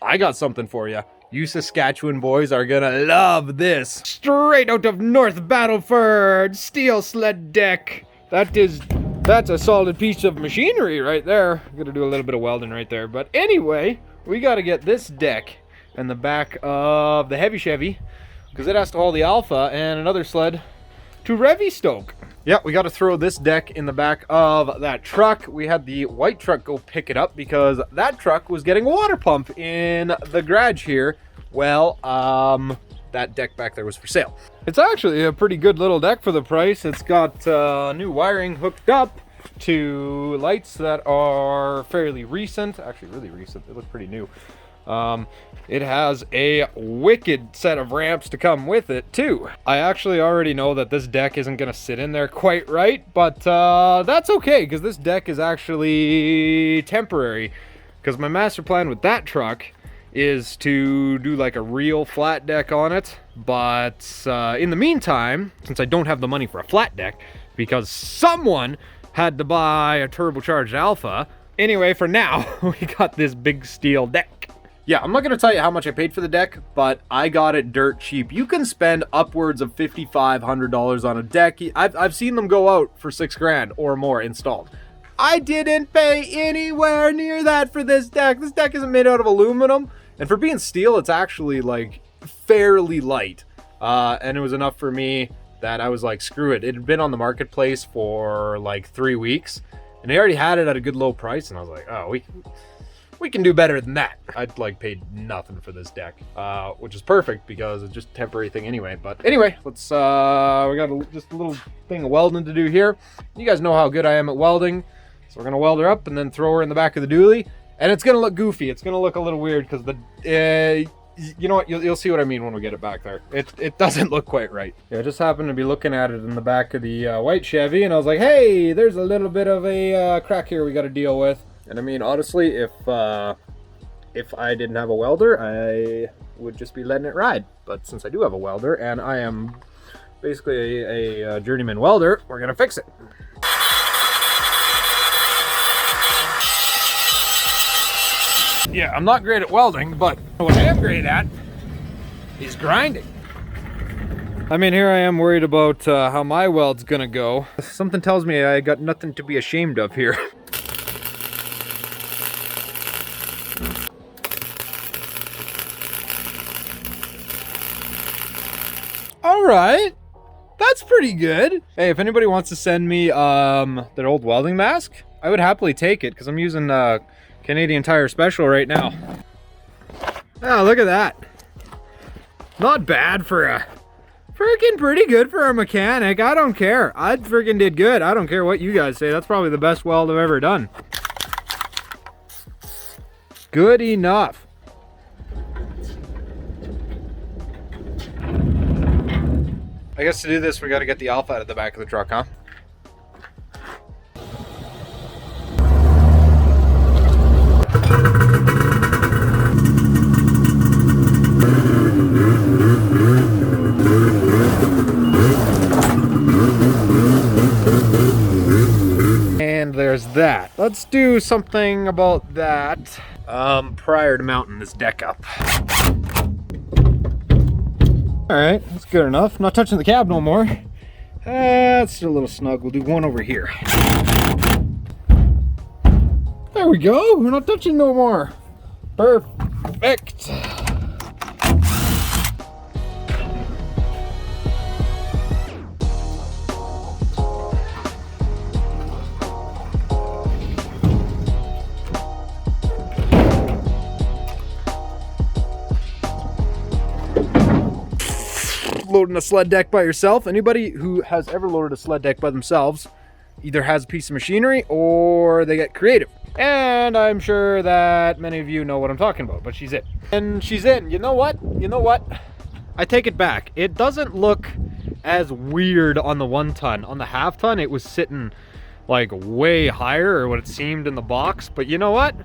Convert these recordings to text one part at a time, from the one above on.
I got something for you. You Saskatchewan boys are gonna love this. Straight out of North Battleford, steel sled deck. That's a solid piece of machinery right there. I'm gonna do a little bit of welding right there. But anyway, we gotta get this deck in the back of the heavy Chevy, because it has to haul the Alpha and another sled to Revistoke. Yeah, we got to throw this deck in the back of that truck. We had the white truck go pick it up because that truck was getting a water pump in the garage here. Well, that deck back there was for sale. It's actually a pretty good little deck for the price. It's got new wiring hooked up to lights that are fairly recent. Actually, really recent. They look pretty new. It has a wicked set of ramps to come with it too. I actually already know that this deck isn't gonna sit in there quite right, but that's okay, because this deck is actually temporary, because my master plan with that truck is to do like a real flat deck on it. But in the meantime, since I don't have the money for a flat deck because someone had to buy a turbocharged Alpha, anyway, for now we got this big steel deck. Yeah, I'm not going to tell you how much I paid for the deck, but I got it dirt cheap. You can spend upwards of $5,500 on a deck. I've seen them go out for $6,000 or more installed. I didn't pay anywhere near that for this deck. This deck isn't made out of aluminum, and for being steel, it's actually like fairly light. And it was enough for me that I was like, screw it. It had been on the marketplace for like 3 weeks, and they already had it at a good low price, and I was like, oh, we can do better than that. I'd like paid nothing for this deck, which is perfect because it's just a temporary thing anyway. But anyway, let's we got just a little thing of welding to do here. You guys know how good I am at welding, so we're gonna weld her up and then throw her in the back of the dually, and it's gonna look goofy. It's gonna look a little weird because the you know what, you'll see what I mean when we get it back there. It doesn't look quite right. Yeah, I just happened to be looking at it in the back of the white Chevy, and I was like, hey, there's a little bit of a crack here we got to deal with. And I mean, honestly, if I didn't have a welder, I would just be letting it ride. But since I do have a welder, and I am basically a journeyman welder, we're gonna fix it. Yeah, I'm not great at welding, but what I am great at is grinding. I mean, here I am worried about how my weld's gonna go. Something tells me I got nothing to be ashamed of here. Alright, that's pretty good. Hey, if anybody wants to send me their old welding mask, I would happily take it, because I'm using Canadian Tire Special right now. Oh, look at that. Not bad for a... Freaking pretty good for a mechanic. I don't care. I freaking did good. I don't care what you guys say. That's probably the best weld I've ever done. Good enough. I guess to do this, we got to get the Alpha out of the back of the truck, huh? And there's that. Let's do something about that prior to mounting this deck up. Alright, that's good enough. Not touching the cab no more. It's a little snug. We'll do one over here. There we go. We're not touching no more. Perfect. Loading a sled deck by yourself. Anybody who has ever loaded a sled deck by themselves either has a piece of machinery or they get creative. And I'm sure that many of you know what I'm talking about, but she's in. And she's in. You know what? You know what? I take it back. It doesn't look as weird on the 1 ton. On the half ton, it was sitting like way higher, or what it seemed in the box. But you know what?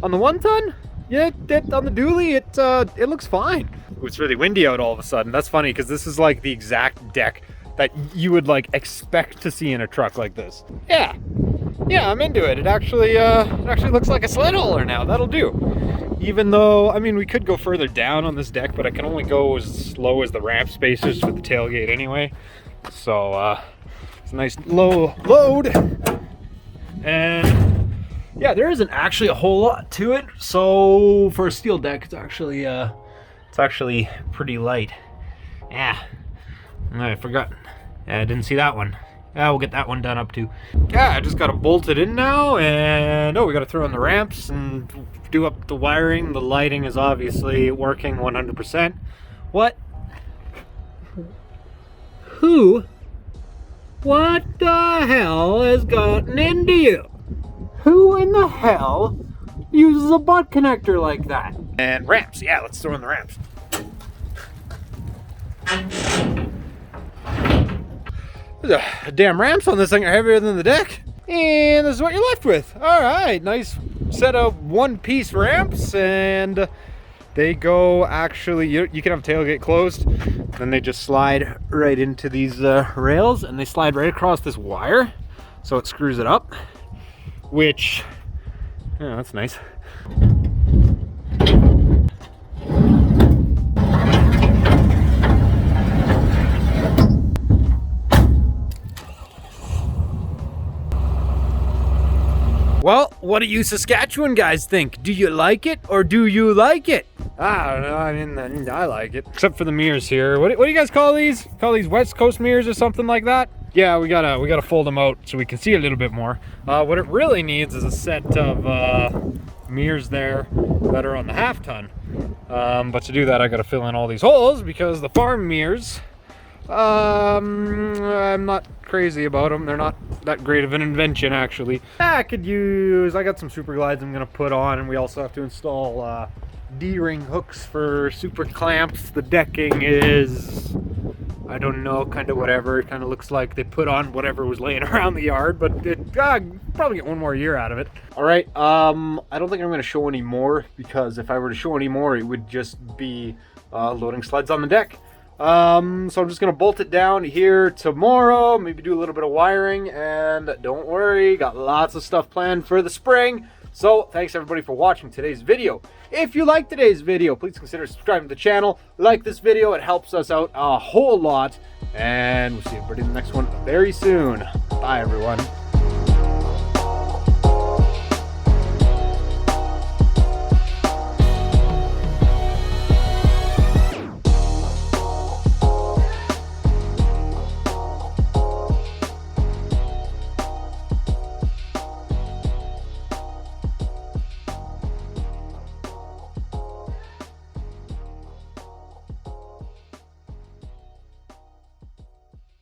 On the 1 ton, yeah, on the dually, it looks fine. It was really windy out all of a sudden. That's funny, because this is like the exact deck that you would like expect to see in a truck like this. Yeah, I'm into it. It actually looks like a sled hauler now. That'll do. Even though, I mean, we could go further down on this deck, but I can only go as low as the ramp spaces for the tailgate anyway. So it's a nice low load. And yeah, there isn't actually a whole lot to it. So for a steel deck, it's actually pretty light. Yeah, I forgot. Yeah, I didn't see that one. Yeah, we'll get that one done up too. Yeah, I just got it bolted in now, and oh, we got to throw in the ramps and do up the wiring. The lighting is obviously working 100%. What? Who? What the hell has gotten into you? Who in the hell uses a butt connector like that? And ramps, yeah, let's throw in the ramps. The damn ramps on this thing are heavier than the deck. And this is what you're left with. All right, nice set of one-piece ramps, and they go actually, you can have tailgate closed, then they just slide right into these rails, and they slide right across this wire, so it screws it up, which, yeah, that's nice. Well, what do you Saskatchewan guys think? Do you like it, or do you like it? I don't know, I mean, I like it. Except for the mirrors here. What do you guys call these? Call these West Coast mirrors or something like that? Yeah, we gotta fold them out so we can see a little bit more. What it really needs is a set of mirrors there that are on the half ton. But to do that, I gotta fill in all these holes because the farm mirrors, I'm not crazy about them. They're not that great of an invention, actually. I got some super glides I'm gonna put on, and we also have to install D-ring hooks for super clamps. The decking is, I don't know, kind of whatever. It kind of looks like they put on whatever was laying around the yard, but it probably get one more year out of it. All right, I don't think I'm gonna show any more, because if I were to show any more, it would just be loading sleds on the deck. So I'm just gonna bolt it down here tomorrow, maybe do a little bit of wiring, and don't worry, got lots of stuff planned for the spring. So thanks everybody for watching today's video. If you liked today's video, please consider subscribing to the channel. Like this video, it helps us out a whole lot, and we'll see everybody in the next one very soon. Bye everyone.